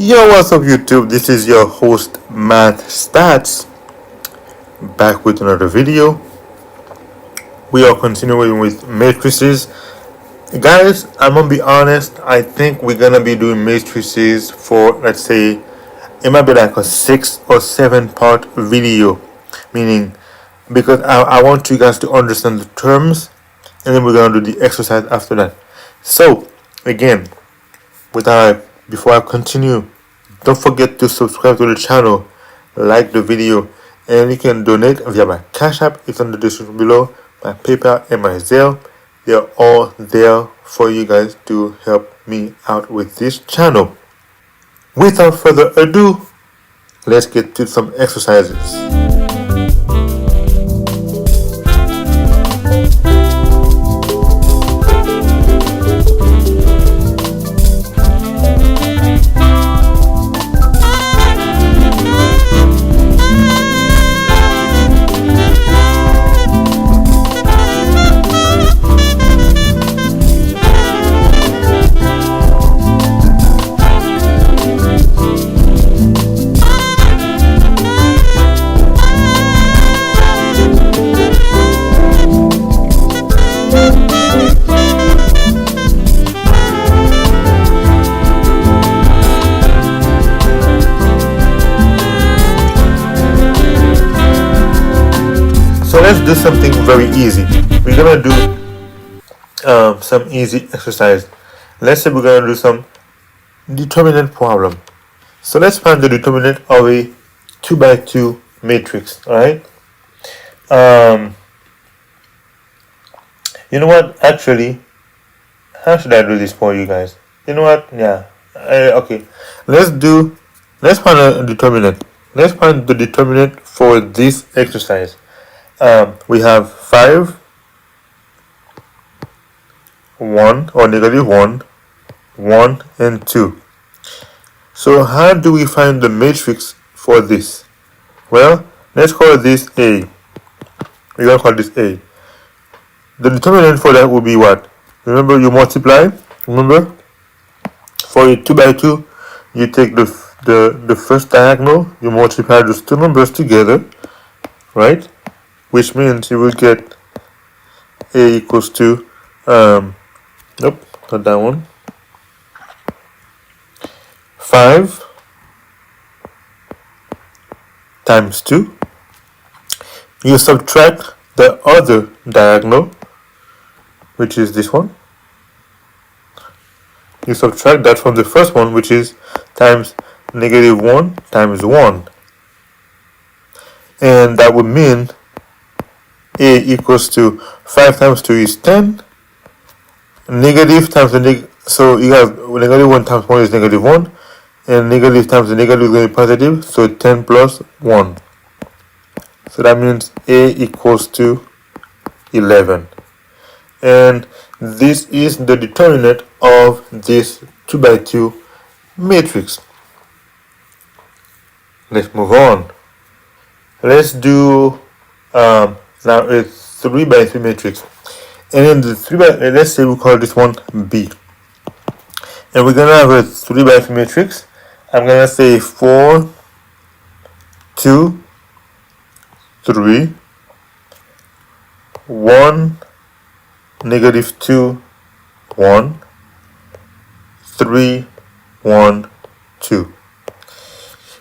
Yo, what's up YouTube? This is your host Math Stats back with another video. We are continuing with matrices. Guys, I'm gonna be honest, I think we're gonna be doing matrices for, let's say, it might be like a 6 or 7 part video. Meaning, because I want you guys to understand the terms, and then we're gonna do the exercise after that. So, again, before I continue, don't forget to subscribe to the channel, like the video, and you can donate via my Cash App. It's in the description below. My PayPal and my Zelle, they're all there for you guys to help me out with this channel. Without further ado, let's get to some exercises. So let's do something very easy. We're gonna do some easy exercise. Let's say we're gonna do some determinant problem. So let's find the determinant of a 2 by 2 matrix. All right. You know what? Actually, how should I do this for you guys? You know what? Yeah. Okay. Let's find a determinant. Let's find the determinant for this exercise. We have 5, 1 or negative 1, 1 and 2. So how do we find the matrix for this? Well, let's call this A. We're going to call this A. The determinant for that will be what? Remember, you multiply. Remember, for a 2 by 2, you take the first diagonal, you multiply those two numbers together, right? Which means you will get A equals to, nope, not that one, 5 times 2. You subtract the other diagonal, which is this one. You subtract that from the first one, which is times negative 1 times 1. And that would mean A equals to 5 times 2 is 10. Negative times the so you have negative 1 times 1 is negative 1. And negative times the negative is going to be positive. So 10 plus 1. So that means A equals to 11. And this is the determinant of this 2 by 2 matrix. Let's move on. Let's do now it's 3 by 3 matrix, and in the 3 by, let's say we call this one B, and we're gonna have a 3 by 3 matrix. I'm gonna say 4, 2, 3, 1, negative 2, 1, 3, 1, 2.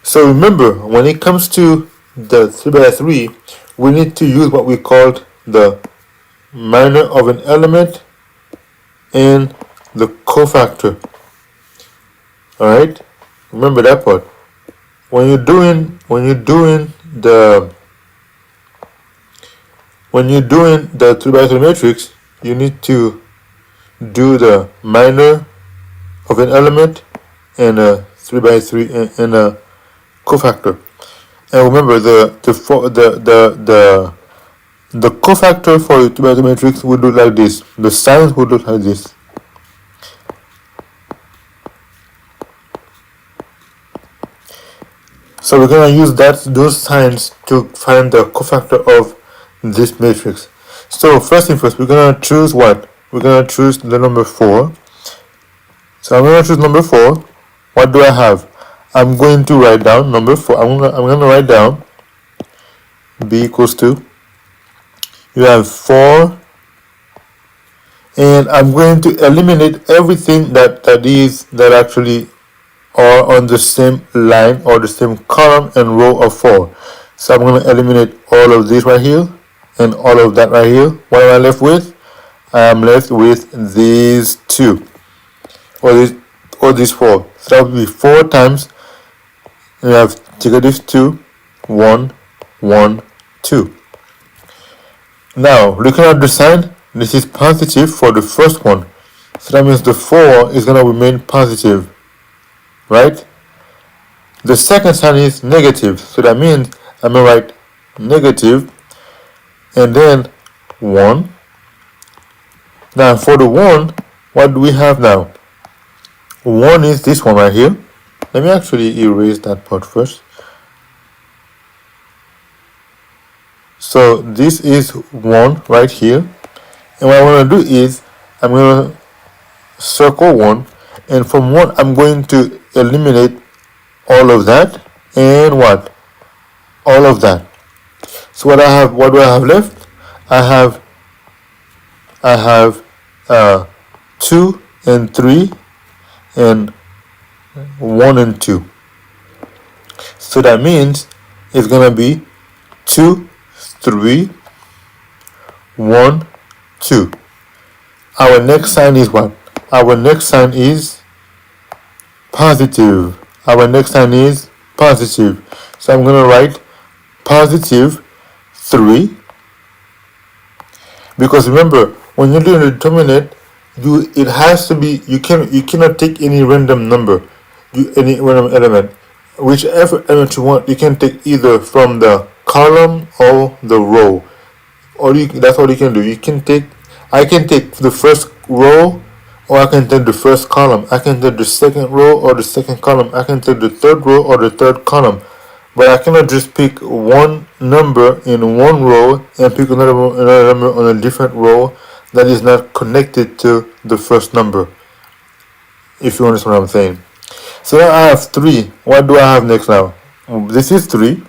So remember, when it comes to the 3 by 3, we need to use what we called the minor of an element and the cofactor. Alright? Remember that part. When you're doing the 3 by 3 matrix, you need to do the minor of an element and a 3 by 3 and a cofactor. And remember, the cofactor for the 2 by 2 matrix would look like this. The signs would look like this. So we're gonna use those signs to find the cofactor of this matrix. So first thing first, we're gonna choose what? We're gonna choose the number 4. So I'm gonna choose number 4. What do I have? I'm going to write down number 4. I'm going to write down b equals to, you have 4, and I'm going to eliminate everything that actually are on the same line or the same column and row of 4. So I'm going to eliminate all of this right here and all of that right here. What am I left with? I am left with these two, or these 4. So that would be 4 times, we have negative 2, 1, 1, 2. Now, looking at the sign, this is positive for the first one. So that means the 4 is going to remain positive, right? The second sign is negative. So that means I'm going to write negative and then 1. Now, for the 1, what do we have now? 1 is this one right here. Let me actually erase that part first. So this is 1 right here, and what I want to do is I'm going to circle 1, and from 1 I'm going to eliminate all of that and what? All of that. So what do I have left? I have 2 and 3 and 1 and 2. So that means it's going to be 2, 3, 1, 2. Our next sign is what? Our next sign is positive. Our next sign is positive. So I'm going to write positive 3. Because remember, when you're doing a determinant, it has to be, you cannot take any random number, any random element. Whichever element you want, you can take either from the column or the row. That's all you can do. I can take the first row, or I can take the first column. I can take the second row or the second column. I can take the third row or the third column. But I cannot just pick one number in one row and pick another number on a different row that is not connected to the first number, if you understand what I'm saying. So now I have 3. What do I have next now? This is 3.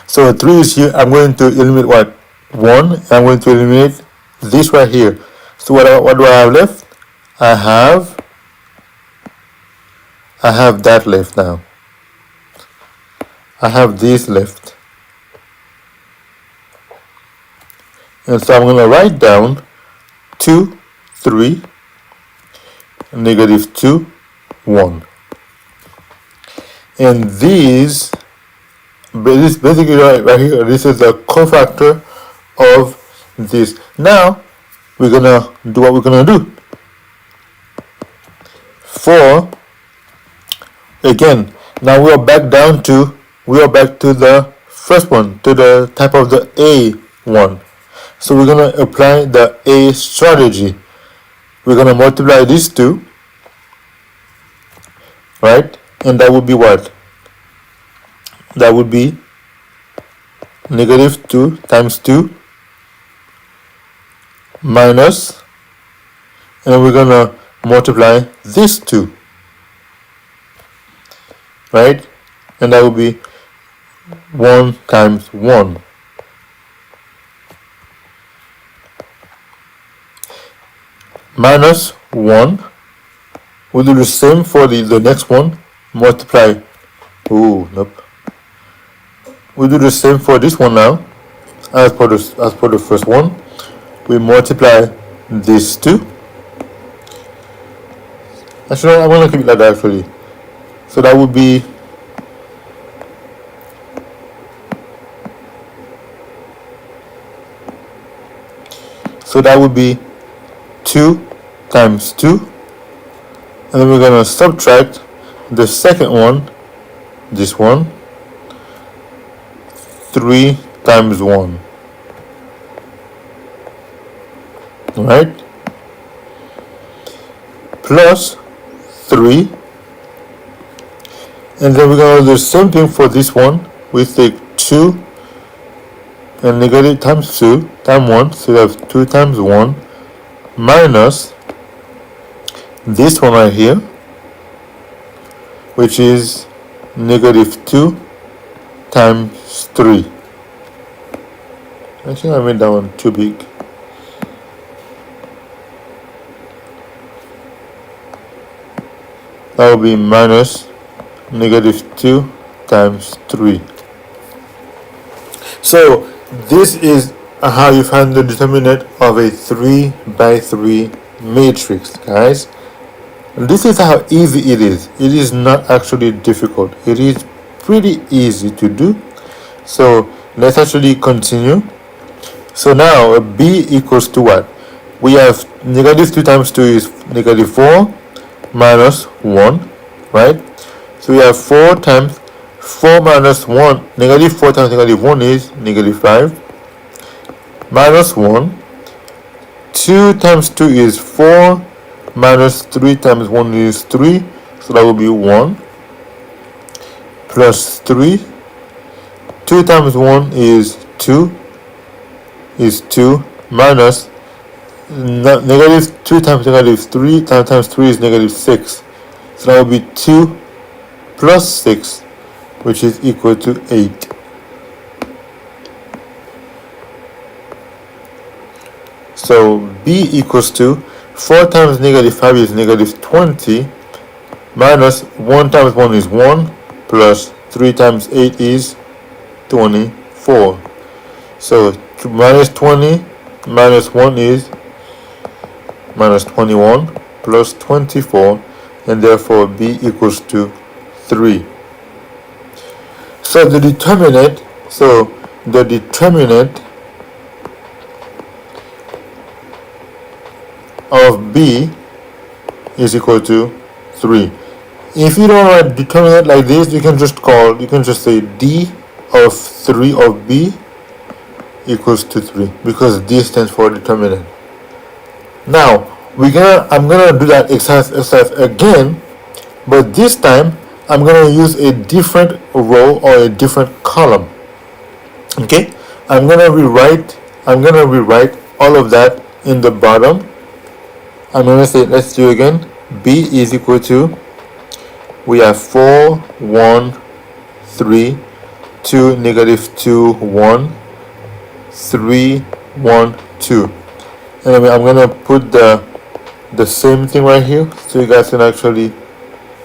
So 3 is here. I'm going to eliminate what? 1. I'm going to eliminate this right here. So what do I have left? I have that left now. I have this left. And so I'm going to write down 2, 3, negative 2, 1. And this basically right here, this is the cofactor of this. Now, we're going to do what we're going to do. For, again, now we are back to the first one, to the type of the A one. So we're going to apply the A strategy. We're going to multiply these two, right? And that would be what? That would be negative 2 times 2 minus, and we're going to multiply these two, right? And that would be 1 times 1. Minus 1. We'll do the same for the next one. Multiply. Oh, nope. We'll do the same for this one now. As for the first one, we multiply these two. Actually, I'm going to keep it like that actually. So that would be So that would be 2 times 2. And then we're going to subtract the second one, this one, 3 times 1. Alright? Plus 3. And then we're going to do the same thing for this one. We take 2 and negative times 2 times 1. So we have 2 times 1 minus this one right here, which is negative 2 times 3. I think I made that one too big. That will be minus negative 2 times 3. So this is how you find the determinant of a 3 by 3 matrix, guys. This is how easy it is. It is not actually difficult. It is pretty easy to do. So let's actually continue. So now B equals to what? We have negative 2 times 2 is negative 4 minus 1, right? So we have 4 times 4 minus 1. Negative 4 times negative 1 is negative 5 minus 1. 2 times 2 is 4 minus 3 times 1 is 3. So that will be 1 plus 3. 2 times 1 is 2 minus negative 2 times negative 3 times 3 is negative 6. So that will be 2 plus 6, which is equal to 8. So B equals to 4 times negative 5 is negative 20 minus 1 times 1 is 1 plus 3 times 8 is 24. So minus 20 minus 1 is minus 21 plus 24, and therefore B equals to 3. So the determinant of B is equal to 3. If you don't write determinant like this, you can just say D of 3 of B equals to 3, because D stands for determinant. Now I'm gonna do that exercise again, but this time I'm gonna use a different row or a different column. Okay, I'm gonna rewrite all of that in the bottom. I'm gonna say, let's do it again. B is equal to, we have 4 1 3 2 negative 2 1 3 1 2. Anyway, I'm gonna put the same thing right here so you guys can actually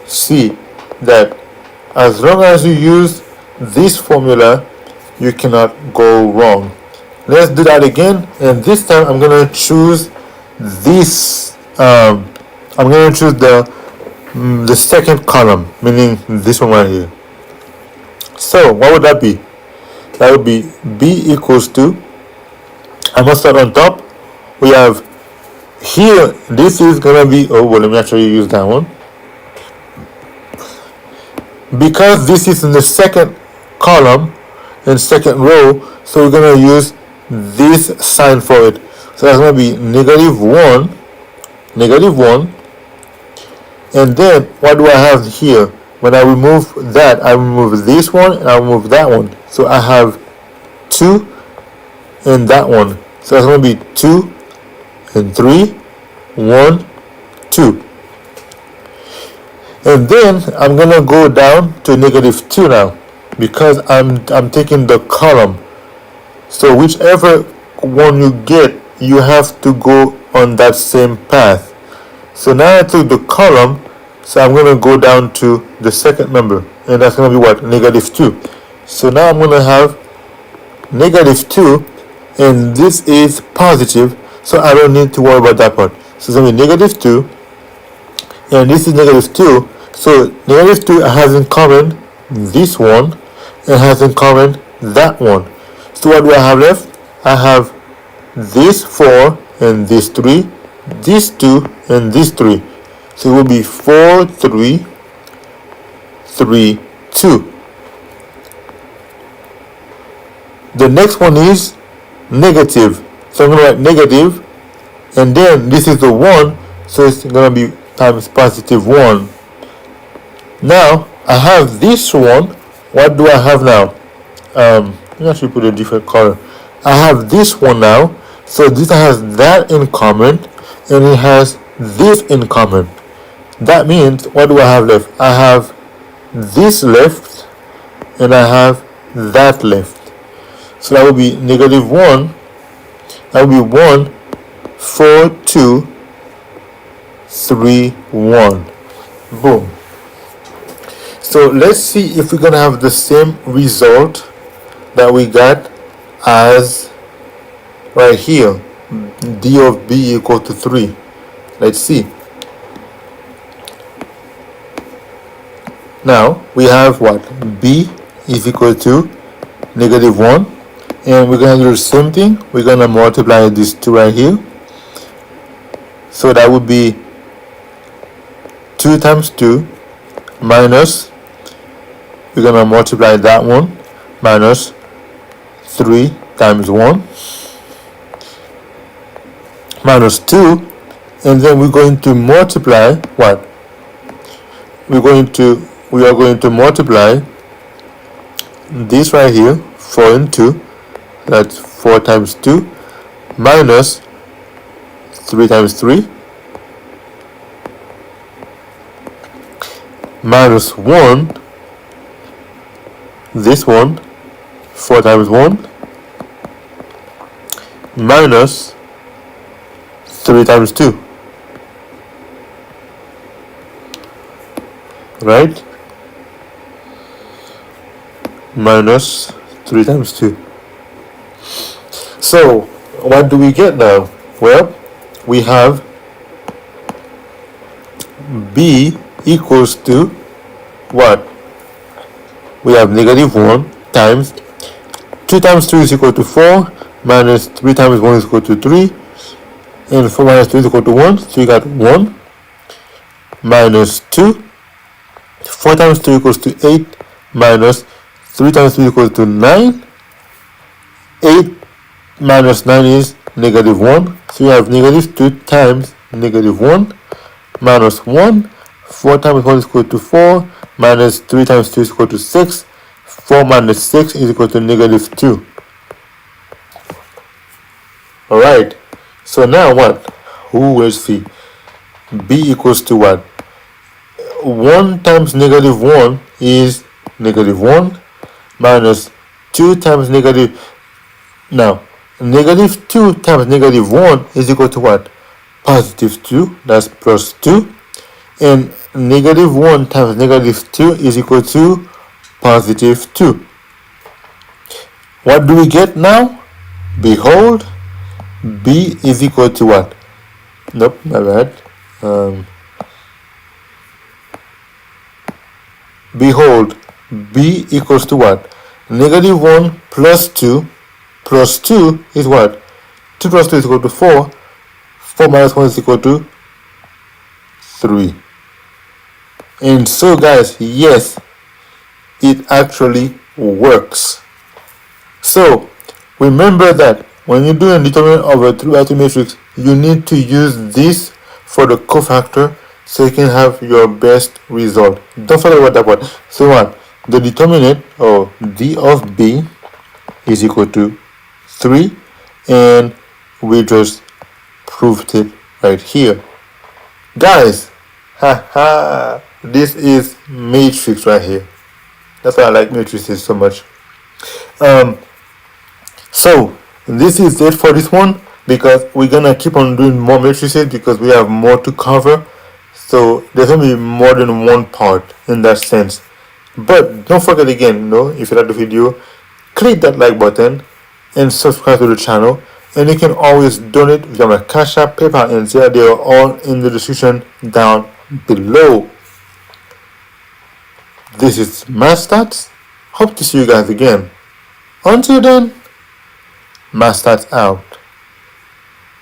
see that as long as you use this formula, you cannot go wrong. Let's do that again, and this time I'm gonna choose this. I'm gonna choose the second column, meaning this one right here. So what would that be? That would be B equals to, I'm gonna start on top. We have here, this is gonna be, let me actually use that one, because this is in the second column and second row, so we're gonna use this sign for it. So that's gonna be negative 1, and then what do I have here? When I remove that, I remove this one and I remove that one, so I have 2 and that one. So that's gonna be 2 and 3 1 2, and then I'm gonna go down to negative 2 now, because I'm taking the column. So whichever one you get, you have to go on that same path. So now I took the column, so I'm gonna go down to the second number, and that's gonna be what? Negative 2. So now I'm gonna have negative 2, and this is positive, so I don't need to worry about that part. So it's gonna be negative 2, and this is negative 2. So negative 2 has in common this one, and has in common that one. So what do I have left? I have this 4 and this 3, this 2 and this 3. So it will be 4 3 3 2. The next one is negative. So I'm going to write negative, and then this is the 1, so it's going to be times positive 1. Now I have this one. What do I have now? Let me actually put a different color. I have this one now, so this has that in common, and it has this in common. That means, what do I have left? I have this left, and I have that left. So that would be negative 1. That would be 1, 4, 2, 3, 1. Boom. So let's see if we're going to have the same result that we got as right here. D of B equal to 3. Let's see. Now we have what? B is equal to negative 1. And we're going to do the same thing. We're going to multiply these two right here. So that would be 2 times 2 minus, we're going to multiply that one, minus 3 times 1 minus 2, and then we're going to multiply what? We are going to multiply this right here, 4 and 2, that's 4 times 2 minus 3 times 3 minus 1, this one, 4 times 1 minus 3 times 2, right? Minus 3 times 2. So what do we get now? Well, we have B equals to what? We have negative 1 times 2 times 2 is equal to 4 minus 3 times 1 is equal to 3, and 4 minus 2 is equal to 1, so we got 1 minus 2. 4 times 2 equals to 8 minus 3 times 3 equals to 9. 8 minus 9 is negative 1, so we have negative 2 times negative 1 minus 1. 4 times 1 is equal to 4 minus 3 times 2 is equal to 6. 4 minus 6 is equal to negative 2. Alright, so now what? Who will see? B equals to what? 1 times negative 1 is negative 1 minus 2 times negative. Now, negative 2 times negative 1 is equal to what? Positive 2, that's plus 2. And negative 1 times negative 2 is equal to positive 2. What do we get now? Behold, B is equal to what? Nope, my bad. Behold, B equals to what? Negative 1 plus 2 is what? 2 plus 2 is equal to 4. 4 minus 1 is equal to 3. And so guys, yes, it actually works. So remember that when you're doing determinant of a 3x2 matrix, you need to use this for the cofactor so you can have your best result. Don't forget about that part. So what? The determinant, or D of B, is equal to 3, and we just proved it right here. Guys, this is matrix right here. That's why I like matrices so much. So this is it for this one, because we're gonna keep on doing more matrices because we have more to cover. So there's gonna be more than one part in that sense. But don't forget again, if you like the video, click that like button and subscribe to the channel. And you can always donate via my Cash App, PayPal, and Zelle. They are all in the description down below. This is Math Stats. Hope to see you guys again. Until then, Math Stats out.